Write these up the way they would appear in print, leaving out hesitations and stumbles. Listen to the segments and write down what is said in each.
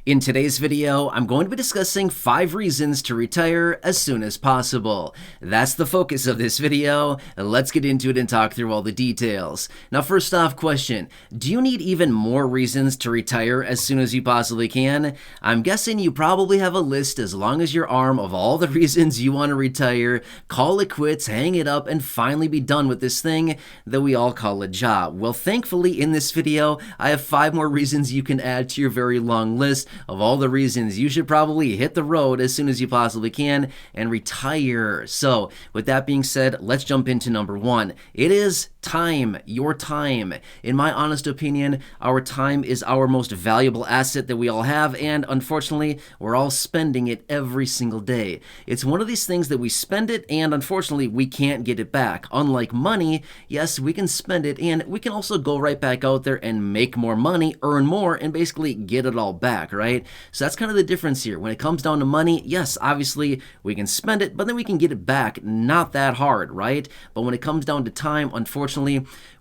In today's video, I'm going to be discussing 5 reasons to retire as soon as possible. That's the focus of this video. Let's get into it and talk through all the details. Now, first off, question: do you need even more reasons to retire as soon as you possibly can? I'm guessing you probably have a list as long as your arm of all the reasons you want to retire, call it quits, hang it up, and finally be done with this thing that we all call a job. Well, thankfully, in this video, I have 5 more reasons you can add to your very long list of all the reasons you should probably hit the road as soon as you possibly can and retire. So, with that being said, let's jump into number 1. It is time, your time. In my honest opinion, our time is our most valuable asset that we all have, and unfortunately, we're all spending it every single day. It's one of these things that we spend it, and unfortunately, we can't get it back. Unlike money, yes, we can spend it, and we can also go right back out there and make more money, earn more, and basically get it all back, right? So that's kind of the difference here. When it comes down to money, yes, obviously, we can spend it, but then we can get it back. Not that hard, right? But when it comes down to time, unfortunately,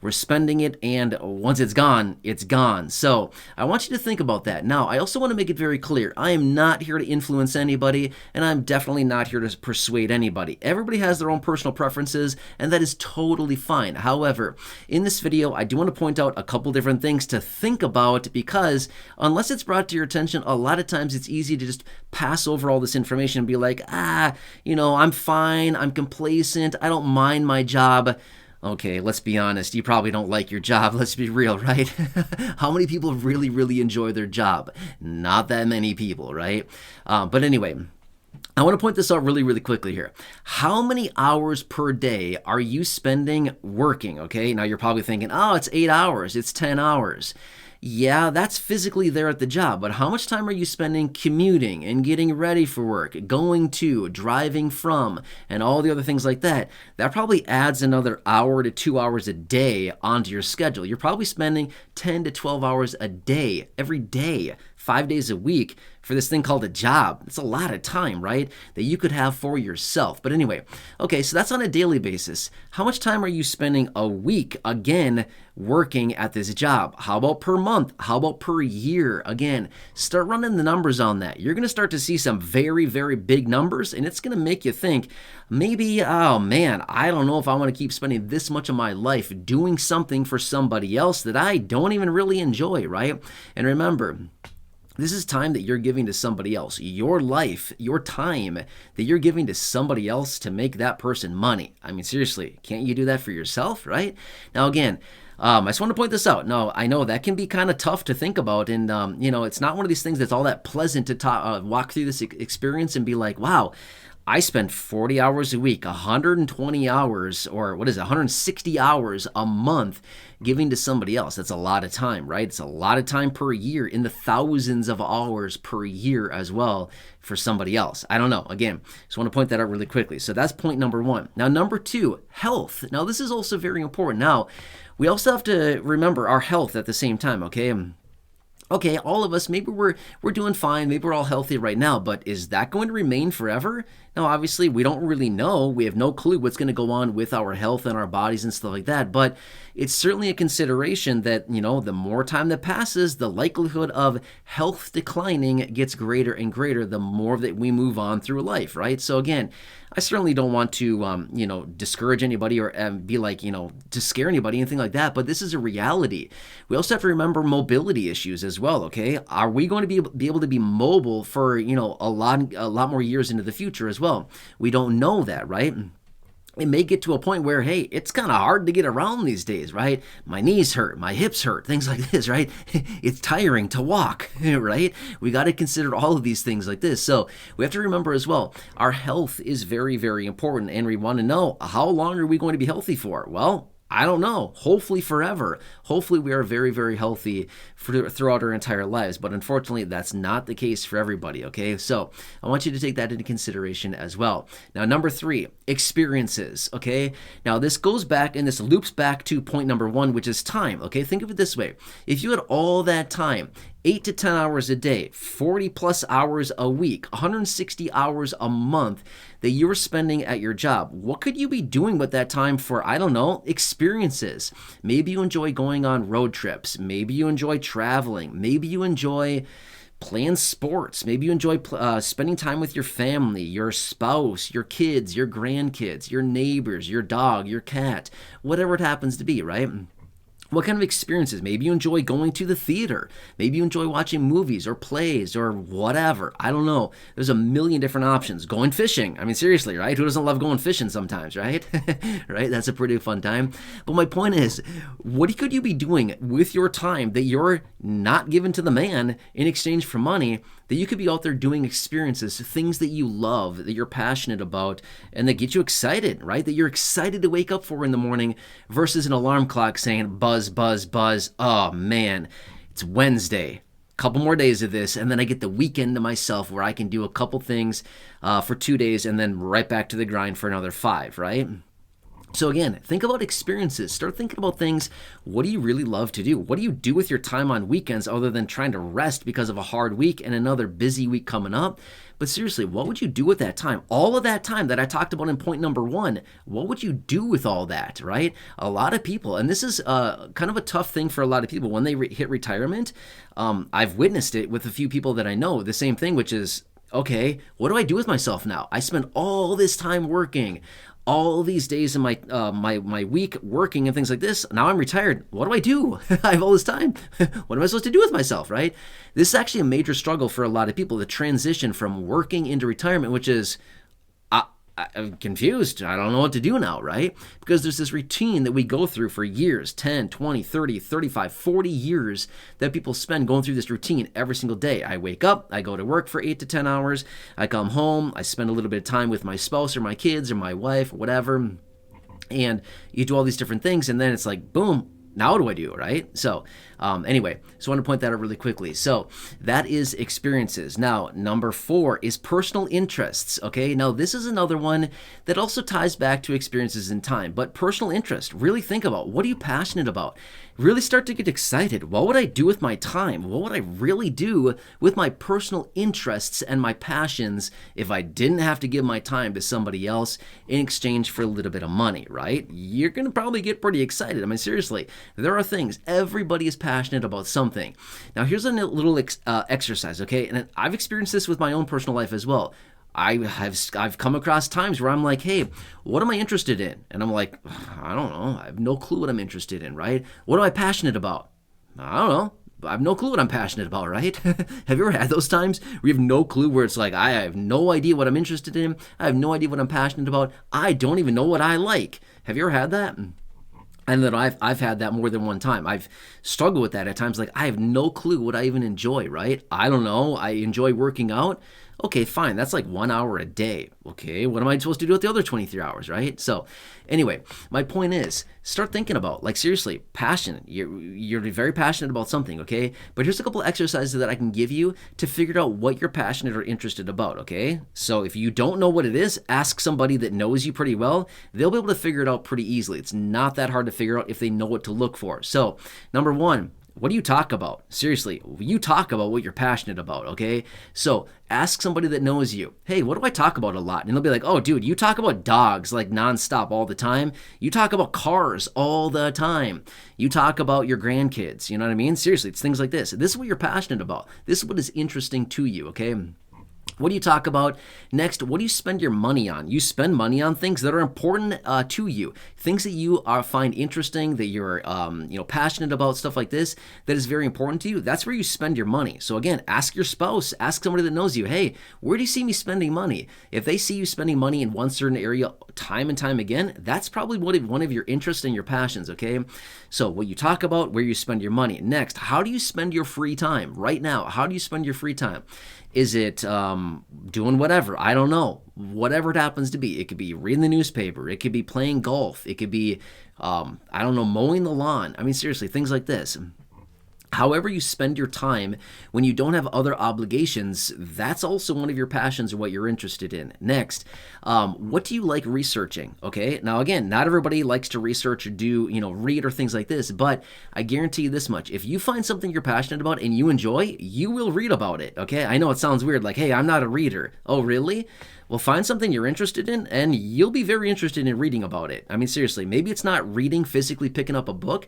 we're spending it, and once it's gone, it's gone. So I want you to think about that. Now, I also want to make it very clear. I am not here to influence anybody, and I'm definitely not here to persuade anybody. Everybody has their own personal preferences, and that is totally fine. However, in this video, I do want to point out a couple different things to think about, because unless it's brought to your attention, a lot of times it's easy to just pass over all this information and be like, I'm fine, I'm complacent, I don't mind my job. Okay, let's be honest, you probably don't like your job, let's be real, right? How many people really, really enjoy their job? Not that many people, right? But anyway, I want to point this out really, really quickly here. How many hours per day are you spending working, okay? Now you're probably thinking, oh, it's 8 hours, it's 10 hours. Yeah, that's physically there at the job, but how much time are you spending commuting and getting ready for work, going to, driving from, and all the other things like that? That probably adds another hour to 2 hours a day onto your schedule. You're probably spending 10 to 12 hours a day, every day, 5 days a week for this thing called a job. It's a lot of time, right? That you could have for yourself. But anyway, okay, so that's on a daily basis. How much time are you spending a week, again, working at this job? How about per month? How about per year? Again, start running the numbers on that. You're going to start to see some very, very big numbers, and it's going to make you think, maybe, oh man, I don't know if I want to keep spending this much of my life doing something for somebody else that I don't even really enjoy, right? And remember, this is time that you're giving to somebody else. Your life, your time that you're giving to somebody else to make that person money. I mean, seriously, can't you do that for yourself, right? Now, again, I just want to point this out. No, I know that can be kind of tough to think about, and it's not one of these things that's all that pleasant to walk through this experience and be like, wow, I spend 40 hours a week, 120 hours, or 160 hours a month giving to somebody else. That's a lot of time, right? It's a lot of time per year, in the thousands of hours per year as well for somebody else. I don't know. Again, just want to point that out really quickly. So that's point number 1. Now, number 2, health. Now, this is also very important. Now, we also have to remember our health at the same time, okay? Okay, all of us, maybe we're doing fine, maybe we're all healthy right now, but is that going to remain forever? Now, obviously, we don't really know. We have no clue what's going to go on with our health and our bodies and stuff like that, but it's certainly a consideration that, the more time that passes, the likelihood of health declining gets greater and greater the more that we move on through life, right? So again, I certainly don't want to, discourage anybody or be like, to scare anybody, anything like that, but this is a reality. We also have to remember mobility issues as well, okay? Are we going to be able to be mobile for, a lot more years into the future as well? We don't know that, right? It may get to a point where, hey, it's kind of hard to get around these days, right? My knees hurt, my hips hurt, things like this, right? It's tiring to walk, right? We got to consider all of these things like this. So we have to remember as well, our health is very, very important, and we want to know, how long are we going to be healthy for? Well, I don't know. Hopefully forever. Hopefully we are very, very healthy throughout our entire lives. But unfortunately, that's not the case for everybody, okay? So I want you to take that into consideration as well. Now, number 3, experiences, okay? Now, this goes back and this loops back to point number 1, which is time, okay? Think of it this way. If you had all that time, 8 to 10 hours a day, 40 plus hours a week, 160 hours a month that you were spending at your job, what could you be doing with that time for, I don't know, experiences? Maybe you enjoy going on road trips. Maybe you enjoy traveling. Maybe you enjoy playing sports. Maybe you enjoy spending time with your family, your spouse, your kids, your grandkids, your neighbors, your dog, your cat, whatever it happens to be, right? What kind of experiences? Maybe you enjoy going to the theater. Maybe you enjoy watching movies or plays or whatever. I don't know. There's a million different options. Going fishing. I mean, seriously, right? Who doesn't love going fishing sometimes, right? Right? That's a pretty fun time. But my point is, what could you be doing with your time that you're not given to the man in exchange for money, that you could be out there doing experiences, things that you love, that you're passionate about, and that get you excited, right? That you're excited to wake up for in the morning versus an alarm clock saying buzz, buzz, buzz. Oh man, it's Wednesday. Couple more days of this, and then I get the weekend to myself where I can do a couple things for 2 days and then right back to the grind for another 5, right? So again, think about experiences. Start thinking about things. What do you really love to do? What do you do with your time on weekends other than trying to rest because of a hard week and another busy week coming up? But seriously, what would you do with that time? All of that time that I talked about in point number 1, what would you do with all that, right? A lot of people, and this is kind of a tough thing for a lot of people when they hit retirement. I've witnessed it with a few people that I know, the same thing, which is, okay, what do I do with myself now? I spend all this time working, all these days in my my week working and things like this. Now I'm retired. What do I do? I have all this time. What am I supposed to do with myself, right? This is actually a major struggle for a lot of people, the transition from working into retirement, which is, I'm confused. I don't know what to do now, right? Because there's this routine that we go through for years, 10, 20, 30, 35, 40 years that people spend going through this routine every single day. I wake up, I go to work for 8 to 10 hours, I come home, I spend a little bit of time with my spouse or my kids or my wife or whatever, and you do all these different things, and then it's like, boom, now what do I do, right? So anyway, so I want to point that out really quickly. So that is experiences. Now, number 4 is personal interests, okay? Now, this is another one that also ties back to experiences in time, but personal interest, really think about, what are you passionate about? Really start to get excited. What would I do with my time? What would I really do with my personal interests and my passions if I didn't have to give my time to somebody else in exchange for a little bit of money, right? You're going to probably get pretty excited. I mean, seriously, there are things. Everybody is passionate about something. Now, here's a little exercise, okay? And I've experienced this with my own personal life as well. I've come across times where I'm like, hey, what am I interested in? And I'm like, I don't know. I have no clue what I'm interested in, right? What am I passionate about? I don't know. I have no clue what I'm passionate about, right? Have you ever had those times where you have no clue, where it's like, I have no idea what I'm interested in. I have no idea what I'm passionate about. I don't even know what I like. Have you ever had that? And then I've had that more than one time. I've struggled with that at times. Like, I have no clue what I even enjoy, right? I don't know. I enjoy working out. Okay, fine. That's like 1 hour a day. Okay, what am I supposed to do with the other 23 hours, right? So anyway, my point is, start thinking about, like, seriously, passion. You're very passionate about something, okay? But here's a couple exercises that I can give you to figure out what you're passionate or interested about, okay? So if you don't know what it is, ask somebody that knows you pretty well. They'll be able to figure it out pretty easily. It's not that hard to figure out if they know what to look for. So number 1, what do you talk about? Seriously, you talk about what you're passionate about, okay? So ask somebody that knows you, hey, what do I talk about a lot? And they'll be like, oh, dude, you talk about dogs like nonstop all the time. You talk about cars all the time. You talk about your grandkids, you know what I mean? Seriously, it's things like this. This is what you're passionate about. This is what is interesting to you, okay? What do you talk about? Next, what do you spend your money on? You spend money on things that are important to you, things that you find interesting, that you're passionate about, stuff like this, that is very important to you. That's where you spend your money. So again, ask your spouse, ask somebody that knows you, hey, where do you see me spending money? If they see you spending money in one certain area time and time again, that's probably one of your interests and your passions, okay? So what you talk about, where you spend your money. Next, how do you spend your free time right now? How do you spend your free time? Is it doing whatever? I don't know. Whatever it happens to be. It could be reading the newspaper. It could be playing golf. It could be, mowing the lawn. I mean, seriously, things like this. However you spend your time when you don't have other obligations, that's also one of your passions or what you're interested in. Next, what do you like researching? Okay, now again, not everybody likes to research or do, read or things like this, but I guarantee you this much. If you find something you're passionate about and you enjoy, you will read about it, okay? I know it sounds weird, like, hey, I'm not a reader. Oh, really? Well, find something you're interested in and you'll be very interested in reading about it. I mean, seriously, maybe it's not reading, physically picking up a book,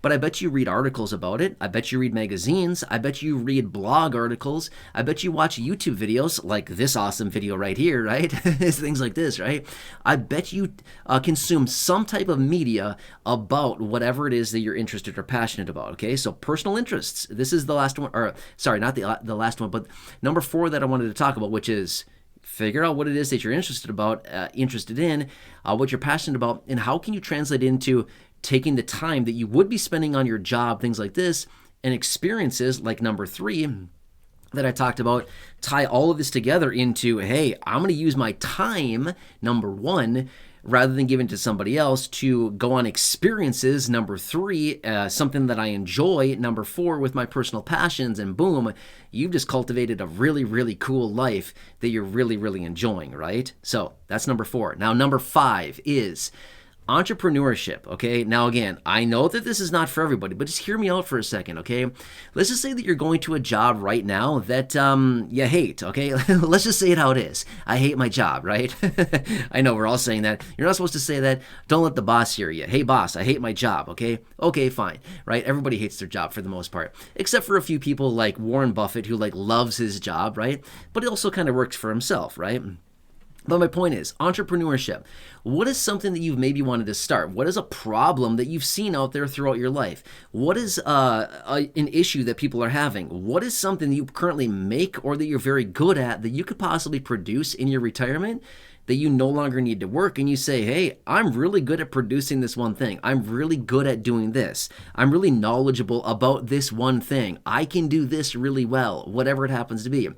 but I bet you read articles about it. I bet you read magazines. I bet you read blog articles. I bet you watch YouTube videos like this awesome video right here, right? Things like this, right? I bet you consume some type of media about whatever it is that you're interested or passionate about, okay? So personal interests. This is the last one, or sorry, not the last one, but number 4 that I wanted to talk about, which is figure out what it is that you're interested in, what you're passionate about, and how can you translate into taking the time that you would be spending on your job, things like this, and experiences like number 3 that I talked about, tie all of this together into, hey, I'm going to use my time, number 1, rather than giving it to somebody else, to go on experiences, number 3, something that I enjoy, number 4, with my personal passions, and boom, you've just cultivated a really, really cool life that you're really, really enjoying, right? So that's number 4. Now, number 5 is entrepreneurship, okay? Now, again, I know that this is not for everybody, but just hear me out for a second, okay? Let's just say that you're going to a job right now that you hate, okay? Let's just say it how it is. I hate my job, right? I know we're all saying that. You're not supposed to say that. Don't let the boss hear you. Hey, boss, I hate my job, okay? Okay, fine, right? Everybody hates their job for the most part, except for a few people like Warren Buffett who loves his job, right? But he also kind of works for himself, right? But my point is, entrepreneurship. What is something that you've maybe wanted to start? What is a problem that you've seen out there throughout your life? What is an issue that people are having? What is something that you currently make or that you're very good at that you could possibly produce in your retirement that you no longer need to work, and you say, hey, I'm really good at producing this one thing. I'm really good at doing this. I'm really knowledgeable about this one thing. I can do this really well, whatever it happens to be.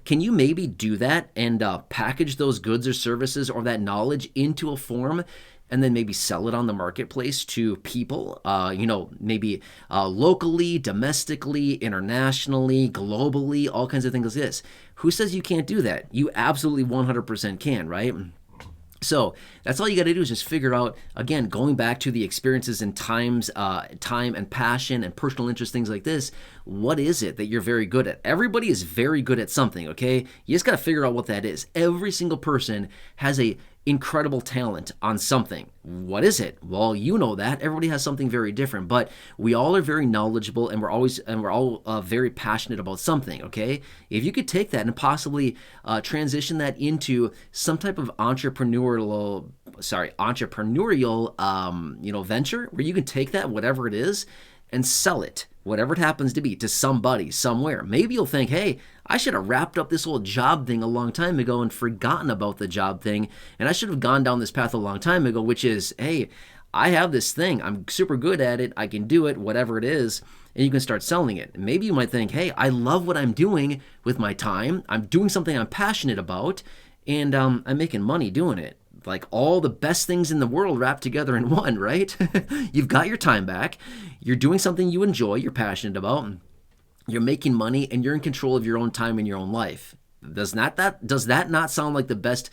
Can you maybe do that and package those goods or services or that knowledge into a form and then maybe sell it on the marketplace to people, maybe locally, domestically, internationally, globally, all kinds of things like this? Who says you can't do that? You absolutely 100% can, right? So that's all you got to do is just figure out, again, going back to the experiences and time and passion and personal interest, things like this, what is it that you're very good at? Everybody is very good at something, okay? You just got to figure out what that is. Every single person has a incredible talent on something. What is it? Well, you know that. Everybody has something very different, but we all are very knowledgeable and we're all very passionate about something, okay? If you could take that and possibly transition that into some type of entrepreneurial venture where you can take that, whatever it is, and sell it, whatever it happens to be, to somebody, somewhere. Maybe you'll think, hey, I should have wrapped up this whole job thing a long time ago and forgotten about the job thing, and I should have gone down this path a long time ago, which is, hey, I have this thing. I'm super good at it. I can do it, whatever it is, and you can start selling it. Maybe you might think, hey, I love what I'm doing with my time. I'm doing something I'm passionate about, and I'm making money doing it. Like all the best things in the world wrapped together in one, right? You've got your time back. You're doing something you enjoy, you're passionate about. You're making money, and you're in control of your own time and your own life. Does that not sound like the best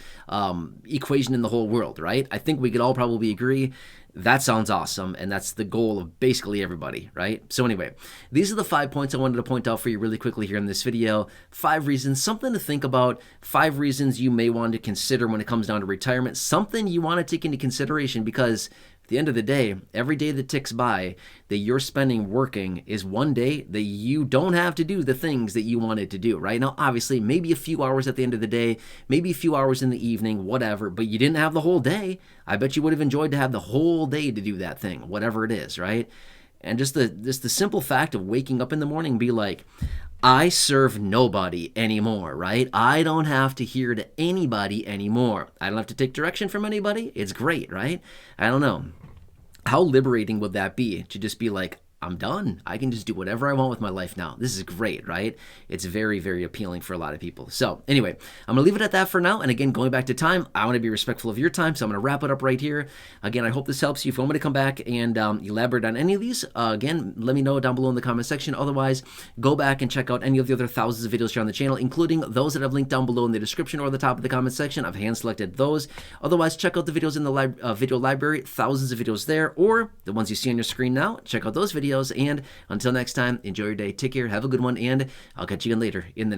equation in the whole world, right? I think we could all probably agree that sounds awesome, and that's the goal of basically everybody, right? So anyway, these are the 5 points I wanted to point out for you really quickly here in this video. 5 reasons, something to think about, 5 reasons you may want to consider when it comes down to retirement, something you want to take into consideration, because at the end of the day, every day that ticks by that you're spending working is one day that you don't have to do the things that you wanted to do, right? Now, obviously, maybe a few hours at the end of the day, maybe a few hours in the evening, whatever, but you didn't have the whole day. I bet you would have enjoyed to have the whole day to do that thing, whatever it is, right? And just the simple fact of waking up in the morning and be like, I serve nobody anymore, right? I don't have to hear to anybody anymore. I don't have to take direction from anybody. It's great, right? I don't know. How liberating would that be to just be like, I'm done. I can just do whatever I want with my life now. This is great, right? It's very, very appealing for a lot of people. So anyway, I'm going to leave it at that for now. And again, going back to time, I want to be respectful of your time. So I'm going to wrap it up right here. Again, I hope this helps you. If you want me to come back and elaborate on any of these, again, let me know down below in the comment section. Otherwise, go back and check out any of the other thousands of videos here on the channel, including those that I've linked down below in the description or the top of the comment section. I've hand-selected those. Otherwise, check out the videos in the video library, thousands of videos there, or the ones you see on your screen now. Check out those videos. And until next time, enjoy your day. Take care. Have a good one. And I'll catch you again later in the